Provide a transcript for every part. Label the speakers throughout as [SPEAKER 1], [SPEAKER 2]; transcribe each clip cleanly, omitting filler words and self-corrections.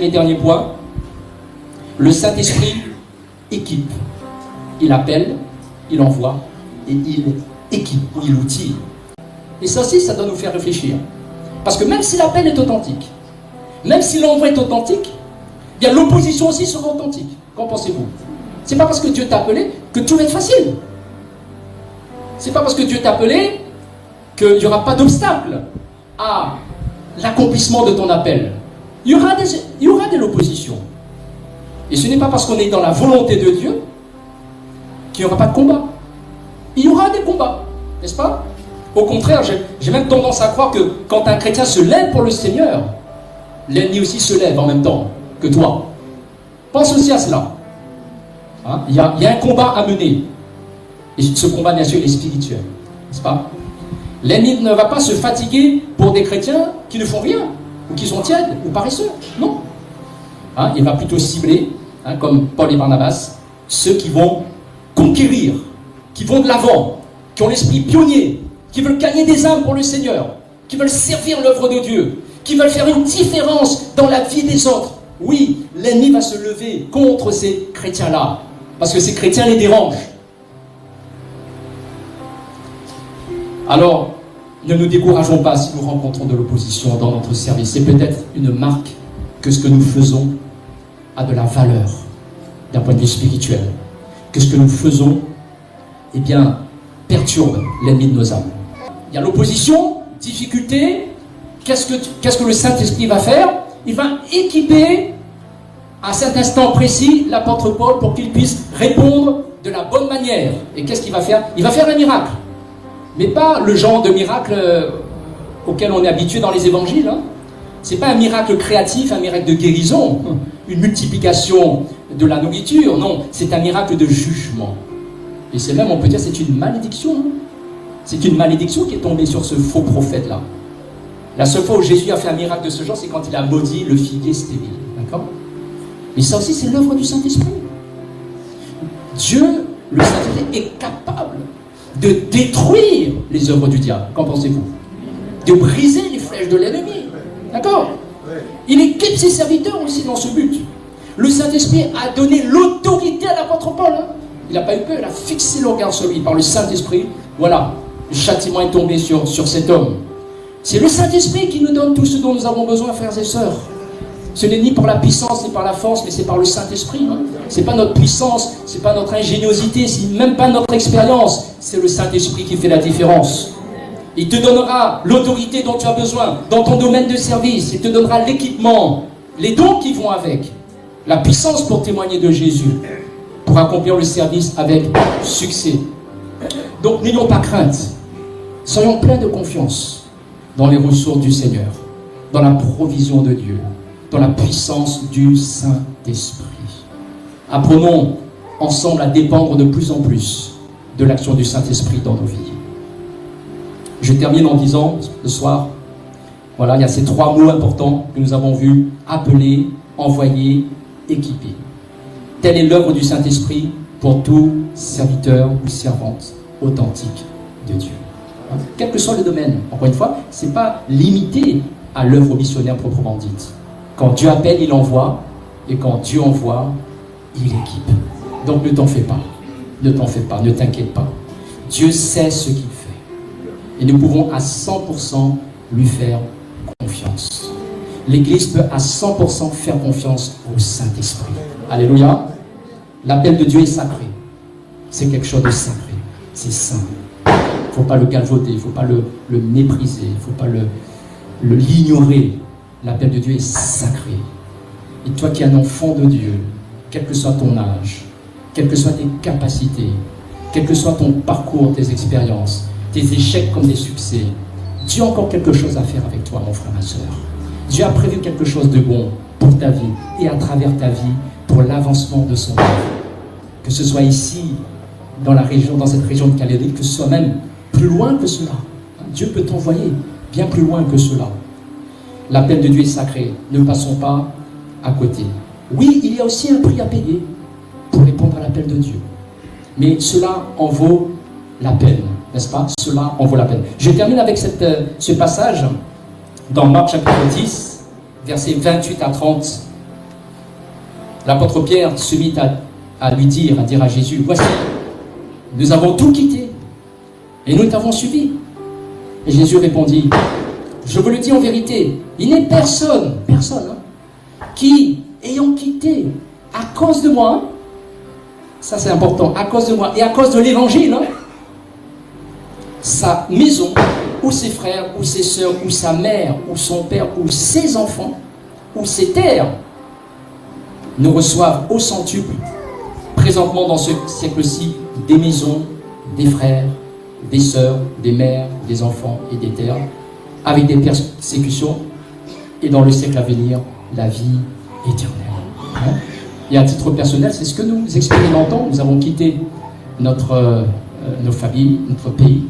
[SPEAKER 1] Et dernier point, le Saint-Esprit équipe. Il appelle, il envoie et il équipe, il outille. Et ça aussi, ça doit nous faire réfléchir. Parce que même si l'appel est authentique, même si l'envoi est authentique, bien l'opposition aussi sera authentique. Qu'en pensez-vous? C'est pas parce que Dieu t'a appelé que tout va être facile. C'est pas parce que Dieu t'a appelé qu'il n'y aura pas d'obstacle à l'accomplissement de ton appel. Il y aura de l'opposition. Et ce n'est pas parce qu'on est dans la volonté de Dieu qu'il n'y aura pas de combat. Il y aura des combats, n'est-ce pas? Au contraire, j'ai même tendance à croire que quand un chrétien se lève pour le Seigneur, l'ennemi aussi se lève en même temps que toi. Pense aussi à cela. Hein? Il y a un combat à mener. Et ce combat, bien sûr, est spirituel, n'est-ce pas? L'ennemi ne va pas se fatiguer pour des chrétiens qui ne font rien, ou qui sont tièdes, ou paresseux. Non. Hein? Il va plutôt cibler, hein, comme Paul et Barnabas, ceux qui vont conquérir, qui vont de l'avant, qui ont l'esprit pionnier, qui veulent gagner des âmes pour le Seigneur, qui veulent servir l'œuvre de Dieu, qui veulent faire une différence dans la vie des autres. Oui, l'ennemi va se lever contre ces chrétiens-là, parce que ces chrétiens les dérangent. Alors, ne nous décourageons pas si nous rencontrons de l'opposition dans notre service. C'est peut-être une marque que ce que nous faisons a de la valeur d'un point de vue spirituel. Que ce que nous faisons, eh bien, perturbe l'ennemi de nos âmes. Il y a l'opposition, difficulté. Qu'est-ce que le Saint-Esprit va faire? Il va équiper à cet instant précis l'apôtre Paul pour qu'il puisse répondre de la bonne manière. Et qu'est-ce qu'il va faire? Il va faire un miracle. Mais pas le genre de miracle auquel on est habitué dans les évangiles. Hein. Ce n'est pas un miracle créatif, un miracle de guérison, une multiplication de la nourriture. Non, c'est un miracle de jugement. Et c'est même, on peut dire, c'est une malédiction. Hein. C'est une malédiction qui est tombée sur ce faux prophète-là. La seule fois où Jésus a fait un miracle de ce genre, c'est quand il a maudit le figuier stérile. D'accord? Mais ça aussi, c'est l'œuvre du Saint-Esprit. Dieu, le Saint-Esprit, est capable de détruire les œuvres du diable. Qu'en pensez-vous? De briser les flèches de l'ennemi. D'accord? Il équipe ses serviteurs aussi dans ce but. Le Saint-Esprit a donné l'autorité à l'apôtre Paul. Hein? Il n'a pas eu peur, il a fixé le regard sur lui par le Saint-Esprit. Voilà, le châtiment est tombé sur cet homme. C'est le Saint-Esprit qui nous donne tout ce dont nous avons besoin, frères et sœurs. Ce n'est ni par la puissance, ni par la force, mais c'est par le Saint-Esprit. Hein. Ce n'est pas notre puissance, ce n'est pas notre ingéniosité, ce n'est même pas notre expérience. C'est le Saint-Esprit qui fait la différence. Il te donnera l'autorité dont tu as besoin dans ton domaine de service. Il te donnera l'équipement, les dons qui vont avec, la puissance pour témoigner de Jésus, pour accomplir le service avec succès. Donc n'ayons pas crainte. Soyons pleins de confiance dans les ressources du Seigneur, dans la provision de Dieu, dans la puissance du Saint-Esprit. Apprenons ensemble à dépendre de plus en plus de l'action du Saint-Esprit dans nos vies. Je termine en disant, ce soir, voilà, il y a ces trois mots importants que nous avons vus: appeler, envoyer, équiper. Telle est l'œuvre du Saint-Esprit pour tout serviteur ou servante authentique de Dieu. Quel que soit le domaine, encore une fois, ce n'est pas limité à l'œuvre missionnaire proprement dite. Quand Dieu appelle, il envoie, et quand Dieu envoie, il équipe. Donc ne t'en fais pas, ne t'en fais pas, ne t'inquiète pas. Dieu sait ce qu'il fait. Et nous pouvons à 100% lui faire confiance. L'Église peut à 100% faire confiance au Saint-Esprit. Alléluia. L'appel de Dieu est sacré. C'est quelque chose de sacré. C'est saint. Il ne faut pas le galvauder, il ne faut pas le mépriser, il ne faut pas l'ignorer. L'appel de Dieu est sacré. Et toi qui es un enfant de Dieu, quel que soit ton âge, quelles que soient tes capacités, quel que soit ton parcours, tes expériences, tes échecs comme des succès, Dieu a encore quelque chose à faire avec toi, mon frère, ma soeur. Dieu a prévu quelque chose de bon pour ta vie et à travers ta vie pour l'avancement de son œuvre. Que ce soit ici, dans cette région de Calédonie, que ce soit même plus loin que cela. Dieu peut t'envoyer bien plus loin que cela. L'appel de Dieu est sacré. Ne passons pas à côté. Oui, il y a aussi un prix à payer pour répondre à l'appel de Dieu. Mais cela en vaut la peine, n'est-ce pas? Cela en vaut la peine. Je termine avec ce passage dans Marc chapitre 10, versets 28 à 30. L'apôtre Pierre se mit à dire à Jésus, voici, nous avons tout quitté et nous t'avons suivi. Et Jésus répondit, je vous le dis en vérité, il n'est personne, qui, ayant quitté à cause de moi, ça c'est important, à cause de moi et à cause de l'évangile, sa maison, ou ses frères, ou ses sœurs, ou sa mère, ou son père, ou ses enfants, ou ses terres, ne reçoivent au centuple, présentement dans ce siècle-ci, des maisons, des frères, des sœurs, des mères, des enfants et des terres, avec des persécutions, et dans le siècle à venir, la vie éternelle. Et à titre personnel, c'est ce que nous expérimentons. Nous avons quitté nos familles, notre pays,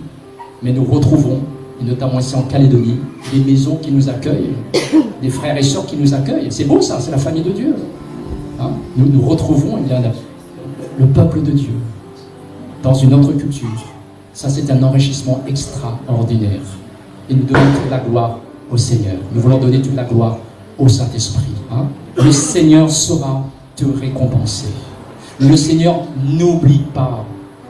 [SPEAKER 1] mais nous retrouvons, et notamment ici en Calédonie, des maisons qui nous accueillent, des frères et sœurs qui nous accueillent. C'est beau ça, c'est la famille de Dieu. Nous nous retrouvons le peuple de Dieu dans une autre culture. Ça, c'est un enrichissement extraordinaire. Et nous donnons toute la gloire au Seigneur. Nous voulons donner toute la gloire au Saint-Esprit. Le Seigneur saura te récompenser. Le Seigneur n'oublie pas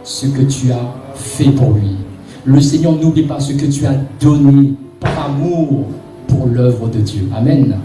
[SPEAKER 1] ce que tu as fait pour lui. Le Seigneur n'oublie pas ce que tu as donné par amour pour l'œuvre de Dieu. Amen.